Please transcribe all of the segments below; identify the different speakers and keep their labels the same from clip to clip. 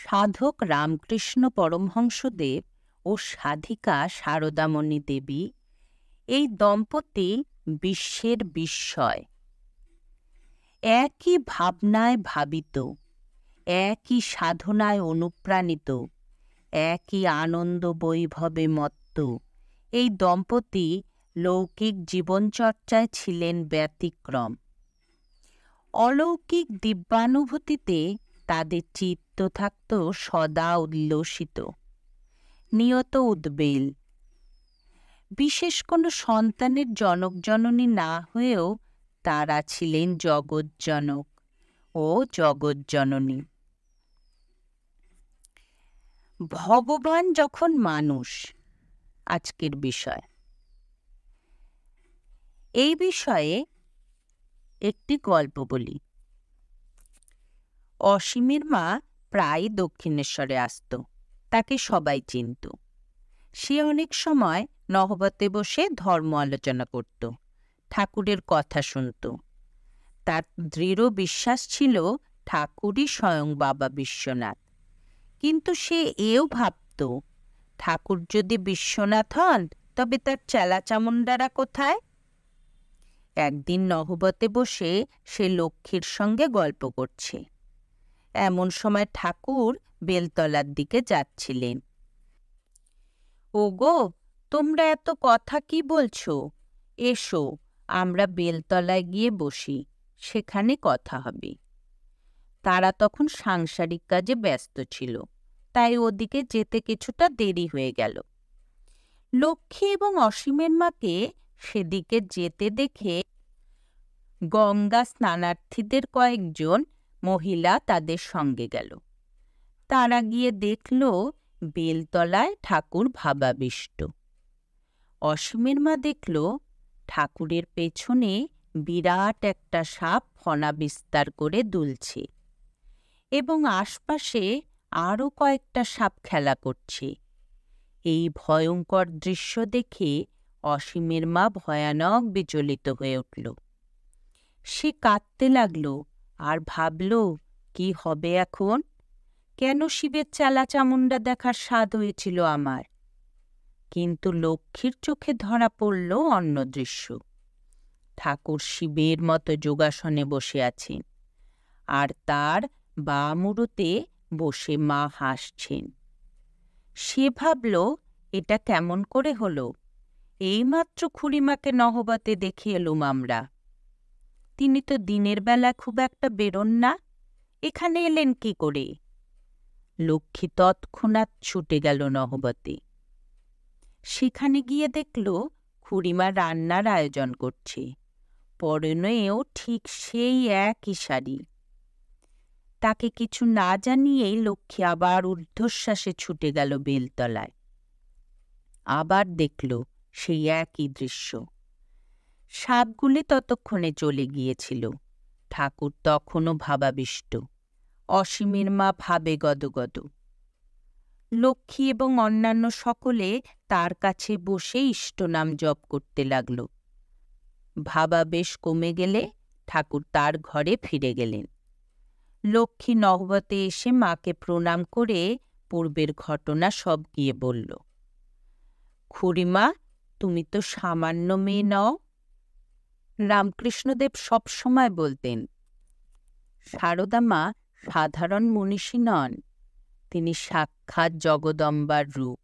Speaker 1: সাধক রামকৃষ্ণ পরমহংসদেব ও সাধিকা সারদামণি দেবী এই দম্পতি বিশ্বের বিস্ময়। একই ভাবনায় ভাবিত, একই সাধনায় অনুপ্রাণিত, একই আনন্দ বৈভবে মত্ত এই দম্পতি লৌকিক জীবনচর্চায় ছিলেন ব্যতিক্রম। অলৌকিক দিব্যানুভূতিতে তাদের চিত্ত থাকত সদা উল্লসিত, নিয়ত উদ্বেল। বিশেষ কোনো সন্তানের জনক জননী না হয়েও তারা ছিলেন জগজ্জনক ও জগজ্জননী। ভগবান যখন মানুষ, আজকের বিষয়। এই বিষয়ে একটি গল্প বলি। অসীমের মা প্রায় দক্ষিণেশ্বরে আসত, তাকে সবাই চিনত। সে অনেক সময় নহবতে বসে ধর্ম আলোচনা করত, ঠাকুরের কথা শুনত। তার দৃঢ় বিশ্বাস ছিল ঠাকুরই স্বয়ং বাবা বিশ্বনাথ। কিন্তু সে এও ভাবত, ঠাকুর যদি বিশ্বনাথ হন তবে তার চেলা চামুণ্ডারা কোথায়? একদিন নহবতে বসে সে লক্ষ্মীর সঙ্গে গল্প করছে। এমন সময় ঠাকুর বেলতলার দিকে যাচ্ছিলেন। ওগো, তোমরা এত কথা কি বলছো? এসো, আমরা বেলতলায় গিয়ে বসি, সেখানে কথা হবে। তারা তখন সাংসারিক কাজে ব্যস্ত ছিল, তাই ওদিকে যেতে কিছুটা দেরি হয়ে গেল। লক্ষ্মী এবং অসীমের মাকে সেদিকে যেতে দেখে গঙ্গা স্নানার্থীদের কয়েকজন মহিলা তাদের সঙ্গে গেল। তারা গিয়ে দেখল বেলতলায় ঠাকুর ভাবাবিষ্ট। অসীমের মা দেখল ঠাকুরের পেছনে বিরাট একটা সাপ ফনা বিস্তার করে দুলছে এবং আশপাশে আরও কয়েকটা সাপ খেলা করছে। এই ভয়ঙ্কর দৃশ্য দেখে অসীমের মা ভয়ানক বিচলিত হয়ে উঠল। সে কাঁদতে লাগল আর ভাবল, কি হবে এখন? কেন শিবের চেলা চামুণ্ডা দেখার স্বাদ হয়েছিল আমার? কিন্তু লক্ষ্মীর চোখে ধরা পড়ল অন্য দৃশ্য। ঠাকুর শিবের মতো যোগাসনে বসে আছেন, আর তার বাম উরুতে বসে মা হাসছেন। সে ভাবল, এটা কেমন করে হলো? এইমাত্র খুড়িমাকে নহবতে দেখে এলুম আমরা। তিনি তো দিনের বেলা খুব একটা বেরোন না, এখানে এলেন কি করে? লক্ষ্মী তৎক্ষণাৎ ছুটে গেল নহবতে। সেখানে গিয়ে দেখল খুড়িমা রান্নার আয়োজন করছে, পরনেও ঠিক সেই একই শাড়ি। তাকে কিছু না জানিয়েই লক্ষ্মী আবার ঊর্ধ্বশ্বাসে ছুটে গেল বেলতলায়। আবার দেখল সেই একই দৃশ্য। সাপগুলি ততক্ষণে চলে গিয়েছিল। ঠাকুর তখনও ভাবাবিষ্ট। অসীমের মা ভাবে গদগদ। লক্ষ্মী এবং অন্যান্য সকলে তার কাছে বসে ইষ্টনাম জপ করতে লাগল। ভাবাবেশ কমে গেলে ঠাকুর তার ঘরে ফিরে গেলেন। লক্ষ্মী নহবতে এসে মাকে প্রণাম করে পূর্বের ঘটনা সব গিয়ে বলল। খুড়িমা, তুমি তো সামান্য মেয়ে নও। রামকৃষ্ণদেব সবসময় বলতেন, সারদা মা সাধারণ মনীষী নন, তিনি সাক্ষাৎ জগদম্বার রূপ।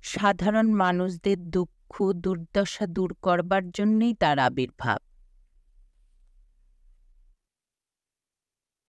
Speaker 1: সাধারণ মানুষদের দুঃখ দুর্দশা দূর করবার জন্যই তার আবির্ভাব।